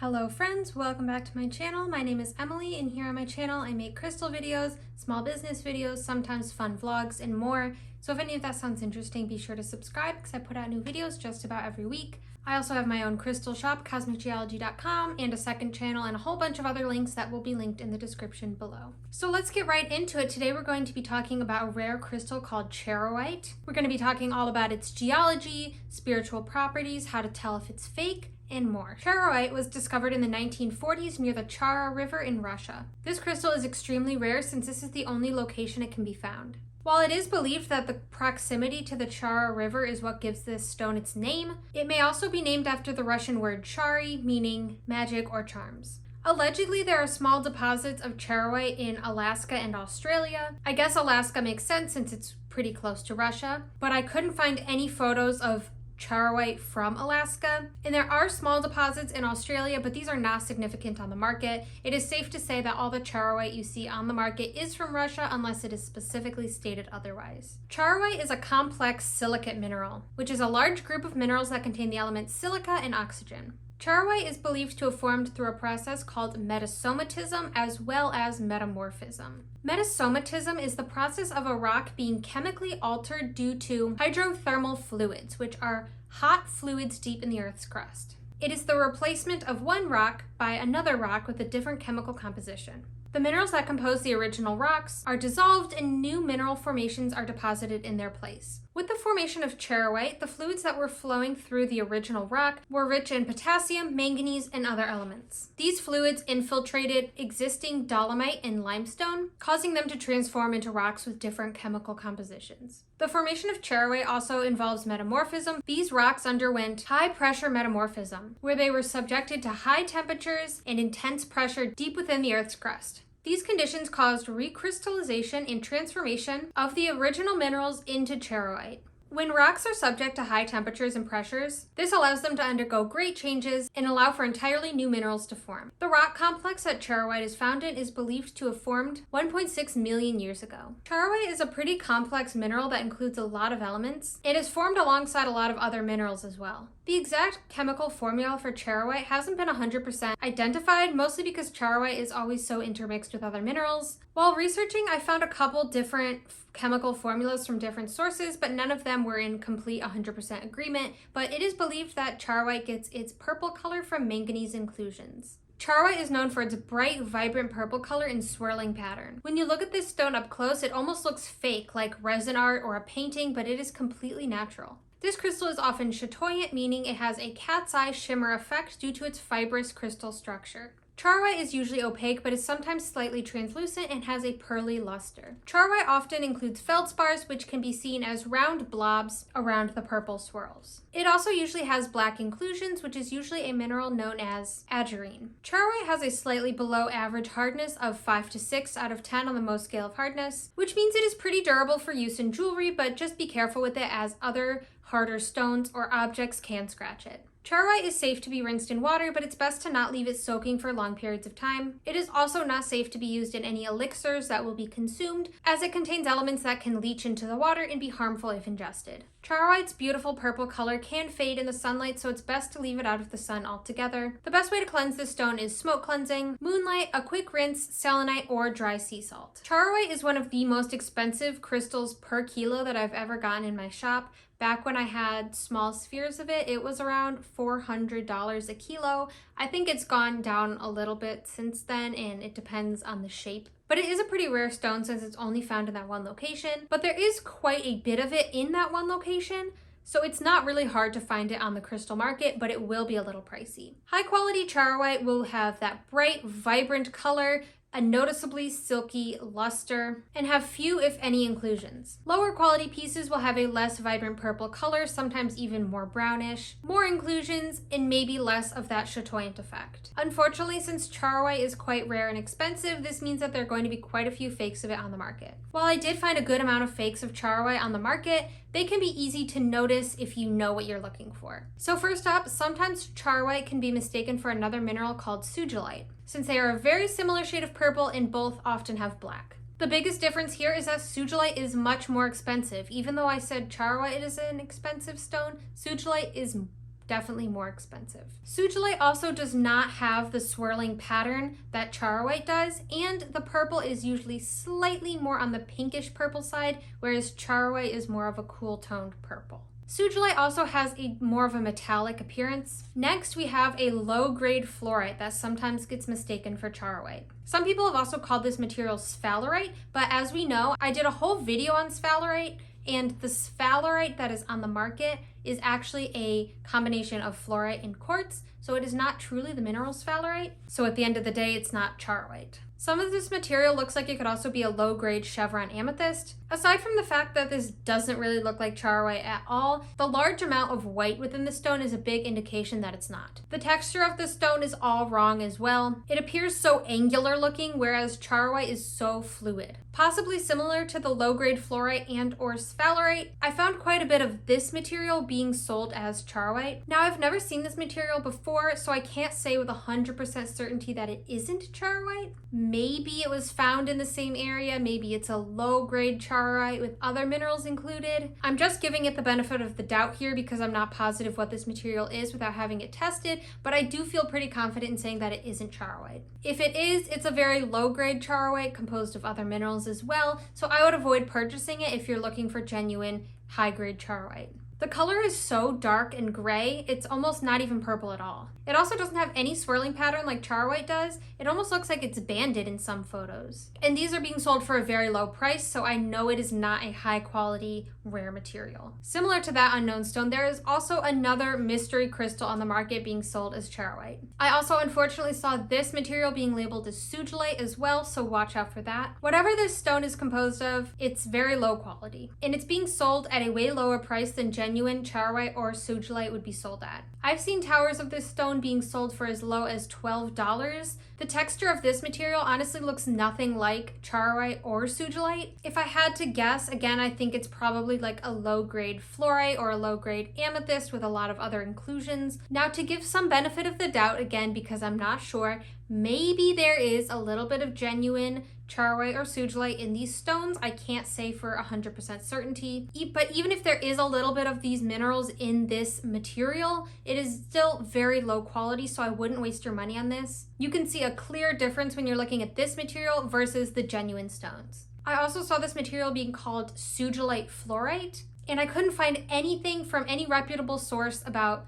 Hello friends, welcome back to my channel. My name is Emily and here on my channel I make crystal videos, small business videos, sometimes fun vlogs, and more. So if any of that sounds interesting, be sure to subscribe because I put out new videos just about every week. I also have my own crystal shop, cosmicgeology.com, and a second channel and a whole bunch of other links that will be linked in the description below. So let's get right into it. Today we're going to be talking about a rare crystal called Charoite. We're going to be talking all about its geology, spiritual properties, how to tell if it's fake, and more. Charoite was discovered in the 1940s near the Chara River in Russia. This crystal is extremely rare since this is the only location it can be found. While it is believed that the proximity to the Chara River is what gives this stone its name, it may also be named after the Russian word chari, meaning magic or charms. Allegedly, there are small deposits of charoite in Alaska and Australia. I guess Alaska makes sense since it's pretty close to Russia, but I couldn't find any photos of charoite from Alaska, and there are small deposits in Australia, but these are not significant on the market. It is safe to say that all the charoite you see on the market is from Russia unless it is specifically stated otherwise. Charoite is a complex silicate mineral, which is a large group of minerals that contain the elements silica and oxygen. Charoite is believed to have formed through a process called metasomatism as well as metamorphism. Metasomatism is the process of a rock being chemically altered due to hydrothermal fluids, which are hot fluids deep in the Earth's crust. It is the replacement of one rock by another rock with a different chemical composition. The minerals that compose the original rocks are dissolved and new mineral formations are deposited in their place. With the formation of charoite, the fluids that were flowing through the original rock were rich in potassium, manganese, and other elements. These fluids infiltrated existing dolomite and limestone, causing them to transform into rocks with different chemical compositions. The formation of charoite also involves metamorphism. These rocks underwent high-pressure metamorphism, where they were subjected to high temperatures and intense pressure deep within the Earth's crust. These conditions caused recrystallization and transformation of the original minerals into charoite. When rocks are subject to high temperatures and pressures, this allows them to undergo great changes and allow for entirely new minerals to form. The rock complex that charoite is found in is believed to have formed 1.6 million years ago. Charoite is a pretty complex mineral that includes a lot of elements. It is formed alongside a lot of other minerals as well. The exact chemical formula for charoite hasn't been 100% identified, mostly because charoite is always so intermixed with other minerals. While researching, I found a couple different chemical formulas from different sources, but none of them were in complete 100% agreement, but it is believed that charoite gets its purple color from manganese inclusions. Charoite is known for its bright, vibrant purple color and swirling pattern. When you look at this stone up close, it almost looks fake, like resin art or a painting, but it is completely natural. This crystal is often chatoyant, meaning it has a cat's eye shimmer effect due to its fibrous crystal structure. Charoite is usually opaque, but is sometimes slightly translucent and has a pearly luster. Charoite often includes feldspars, which can be seen as round blobs around the purple swirls. It also usually has black inclusions, which is usually a mineral known as agerine. Charoite has a slightly below average hardness of 5 to 6 out of 10 on the Mohs scale of hardness, which means it is pretty durable for use in jewelry, but just be careful with it as other harder stones or objects can scratch it. Charoite is safe to be rinsed in water, but it's best to not leave it soaking for long periods of time. It is also not safe to be used in any elixirs that will be consumed, as it contains elements that can leach into the water and be harmful if ingested. Charoite's beautiful purple color can fade in the sunlight, so it's best to leave it out of the sun altogether. The best way to cleanse this stone is smoke cleansing, moonlight, a quick rinse, selenite, or dry sea salt. Charoite is one of the most expensive crystals per kilo that I've ever gotten in my shop. Back when I had small spheres of it, it was around $400 a kilo. I think it's gone down a little bit since then, and it depends on the shape. But it is a pretty rare stone since it's only found in that one location. But there is quite a bit of it in that one location, so it's not really hard to find it on the crystal market, but it will be a little pricey. High quality charoite will have that bright, vibrant color, a noticeably silky luster, and have few if any inclusions. Lower quality pieces will have a less vibrant purple color, sometimes even more brownish, more inclusions, and maybe less of that chatoyant effect. Unfortunately, since charoite is quite rare and expensive, this means that there are going to be quite a few fakes of it on the market. While I did find a good amount of fakes of charoite on the market, they can be easy to notice if you know what you're looking for. So first up, sometimes charoite can be mistaken for another mineral called sugilite, since they are a very similar shade of purple and both often have black. The biggest difference here is that sugilite is much more expensive. Even though I said charoite is an expensive stone, sugilite is definitely more expensive. Sugilite also does not have the swirling pattern that Charoite does, and the purple is usually slightly more on the pinkish purple side, whereas Charoite is more of a cool toned purple. Sugilite also has more of a metallic appearance. Next, we have a low-grade fluorite that sometimes gets mistaken for Charoite. Some people have also called this material sphalerite, but as we know, I did a whole video on sphalerite, and the sphalerite that is on the market is actually a combination of fluorite and quartz, so it is not truly the mineral sphalerite. So at the end of the day, it's not Charoite. Some of this material looks like it could also be a low-grade chevron amethyst. Aside from the fact that this doesn't really look like Charoite at all, the large amount of white within the stone is a big indication that it's not. The texture of the stone is all wrong as well. It appears so angular looking, whereas Charoite is so fluid. Possibly similar to the low-grade fluorite and or sphalerite, I found quite a bit of this material being sold as Charoite. Now, I've never seen this material before, so I can't say with 100% certainty that it isn't Charoite. Maybe it was found in the same area, maybe it's a low-grade Charoite with other minerals included. I'm just giving it the benefit of the doubt here because I'm not positive what this material is without having it tested, but I do feel pretty confident in saying that it isn't Charoite. If it is, it's a very low-grade Charoite composed of other minerals as well, so I would avoid purchasing it if you're looking for genuine high-grade Charoite. The color is so dark and gray, it's almost not even purple at all. It also doesn't have any swirling pattern like Charoite does. It almost looks like it's banded in some photos. And these are being sold for a very low price, so I know it is not a high quality, rare material. Similar to that unknown stone, there is also another mystery crystal on the market being sold as Charoite. I also unfortunately saw this material being labeled as Sugilite as well, so watch out for that. Whatever this stone is composed of, it's very low quality. And it's being sold at a way lower price than genuine Charoite or Sugilite would be sold at. I've seen towers of this stone being sold for as low as $12. The texture of this material honestly looks nothing like Charoite or Sugilite. If I had to guess, again, I think it's probably like a low-grade fluorite or a low-grade amethyst with a lot of other inclusions. Now, to give some benefit of the doubt, again, because I'm not sure, maybe there is a little bit of genuine Charoite or Sugilite in these stones. I can't say for 100% certainty. But even if there is a little bit of these minerals in this material, it is still very low quality, so I wouldn't waste your money on this. You can see a clear difference when you're looking at this material versus the genuine stones. I also saw this material being called Sugilite fluorite, and I couldn't find anything from any reputable source about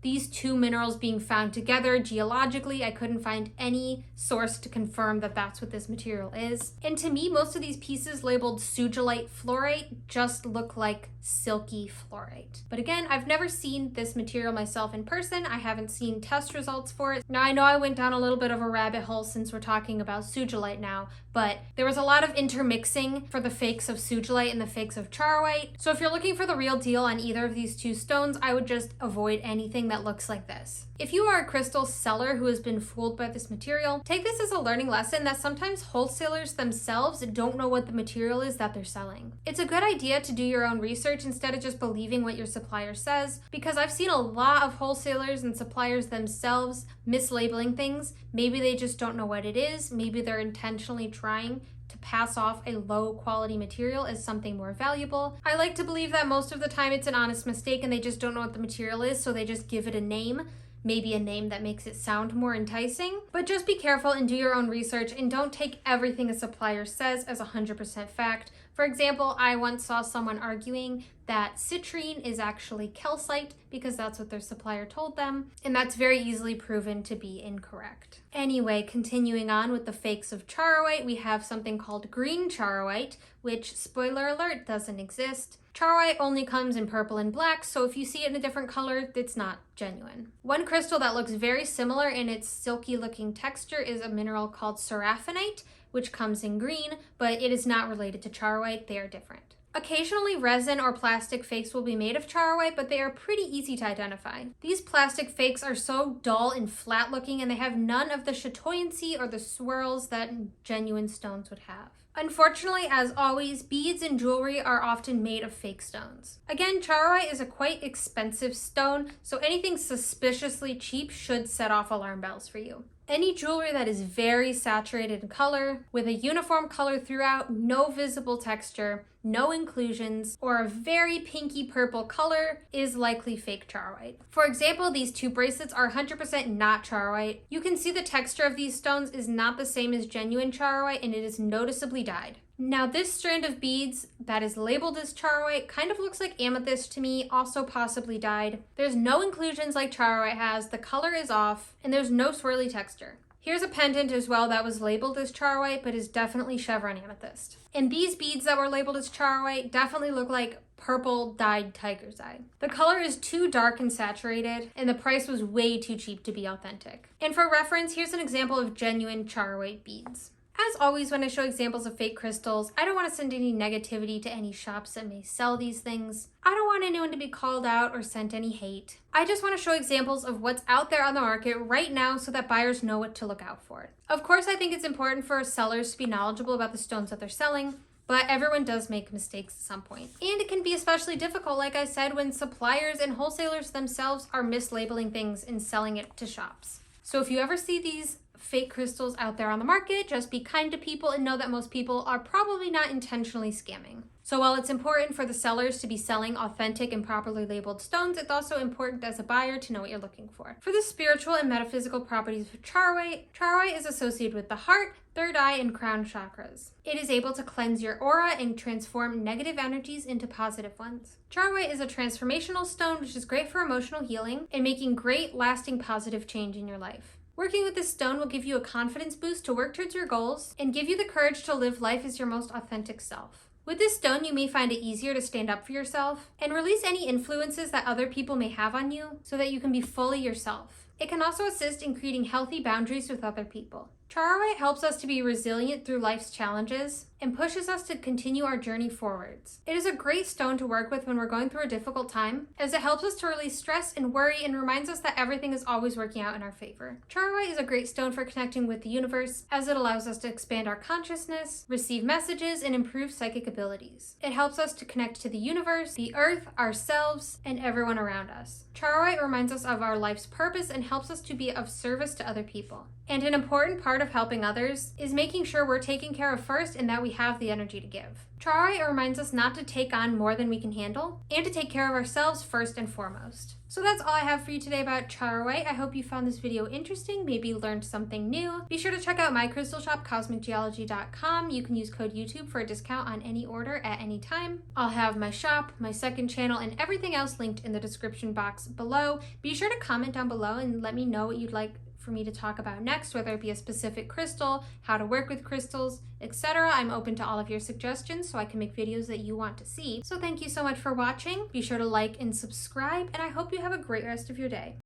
these two minerals being found together geologically. I couldn't find any source to confirm that that's what this material is. And to me, most of these pieces labeled Sugilite fluorite just look like silky fluorite. But again, I've never seen this material myself in person. I haven't seen test results for it. Now, I know I went down a little bit of a rabbit hole since we're talking about Sugilite now, but there was a lot of intermixing for the fakes of Sugilite and the fakes of Charoite. So if you're looking for the real deal on either of these two stones, I would just avoid anything that looks like this. If you are a crystal seller who has been fooled by this material, take this as a learning lesson that sometimes wholesalers themselves don't know what the material is that they're selling. It's a good idea to do your own research instead of just believing what your supplier says, because I've seen a lot of wholesalers and suppliers themselves mislabeling things. Maybe they just don't know what it is. Maybe they're intentionally trying to pass off a low quality material as something more valuable. I like to believe that most of the time it's an honest mistake and they just don't know what the material is, so they just give it a name. Maybe a name that makes it sound more enticing. But just be careful and do your own research and don't take everything a supplier says as 100% fact. For example, I once saw someone arguing that citrine is actually calcite because that's what their supplier told them, and that's very easily proven to be incorrect. Anyway, continuing on with the fakes of Charoite, we have something called green Charoite, which, spoiler alert, doesn't exist. Charoite only comes in purple and black, so if you see it in a different color, it's not genuine. One crystal that looks very similar in its silky looking texture is a mineral called seraphinite, which comes in green, but it is not related to Charoite. They are different. Occasionally, resin or plastic fakes will be made of Charoite, but they are pretty easy to identify. These plastic fakes are so dull and flat looking, and they have none of the chatoyancy or the swirls that genuine stones would have. Unfortunately, as always, beads and jewelry are often made of fake stones. Again, charoite is a quite expensive stone, so anything suspiciously cheap should set off alarm bells for you. Any jewelry that is very saturated in color, with a uniform color throughout, no visible texture, no inclusions, or a very pinky purple color is likely fake charoite. For example, these two bracelets are 100% not charoite. You can see the texture of these stones is not the same as genuine charoite, and it is noticeably dyed. Now this strand of beads that is labeled as charoite kind of looks like amethyst to me, also possibly dyed. There's no inclusions like charoite has, the color is off, and there's no swirly texture. Here's a pendant as well that was labeled as charoite but is definitely chevron amethyst. And these beads that were labeled as charoite definitely look like purple dyed tiger's eye. The color is too dark and saturated, and the price was way too cheap to be authentic. And for reference, here's an example of genuine charoite beads. As always, when I show examples of fake crystals, I don't want to send any negativity to any shops that may sell these things. I don't want anyone to be called out or sent any hate. I just want to show examples of what's out there on the market right now so that buyers know what to look out for. Of course, I think it's important for sellers to be knowledgeable about the stones that they're selling, but everyone does make mistakes at some point. And it can be especially difficult, like I said, when suppliers and wholesalers themselves are mislabeling things and selling it to shops. So if you ever see these fake crystals out there on the market, just be kind to people and know that most people are probably not intentionally scamming. So while it's important for the sellers to be selling authentic and properly labeled stones, it's also important as a buyer to know what you're looking for. For the spiritual and metaphysical properties of charoite, charoite is associated with the heart, third eye, and crown chakras. It is able to cleanse your aura and transform negative energies into positive ones. Charoite is a transformational stone, which is great for emotional healing and making great, lasting, positive change in your life. Working with this stone will give you a confidence boost to work towards your goals and give you the courage to live life as your most authentic self. With this stone, you may find it easier to stand up for yourself and release any influences that other people may have on you so that you can be fully yourself. It can also assist in creating healthy boundaries with other people. Charoite helps us to be resilient through life's challenges and pushes us to continue our journey forwards. It is a great stone to work with when we're going through a difficult time, as it helps us to release stress and worry and reminds us that everything is always working out in our favor. Charoite is a great stone for connecting with the universe, as it allows us to expand our consciousness, receive messages, and improve psychic abilities. It helps us to connect to the universe, the earth, ourselves, and everyone around us. Charoite reminds us of our life's purpose and helps us to be of service to other people. And an important part of helping others is making sure we're taken care of first and that we have the energy to give. Charoite reminds us not to take on more than we can handle and to take care of ourselves first and foremost. So that's all I have for you today about charoite. I hope you found this video interesting, maybe learned something new. Be sure to check out my crystal shop, cosmicgeology.com. You can use code YouTube for a discount on any order at any time. I'll have my shop, my second channel, and everything else linked in the description box below. Be sure to comment down below and let me know what you'd like for me to talk about next, whether it be a specific crystal, how to work with crystals, etc. I'm open to all of your suggestions so I can make videos that you want to see. So thank you so much for watching. Be sure to like and subscribe, and I hope you have a great rest of your day.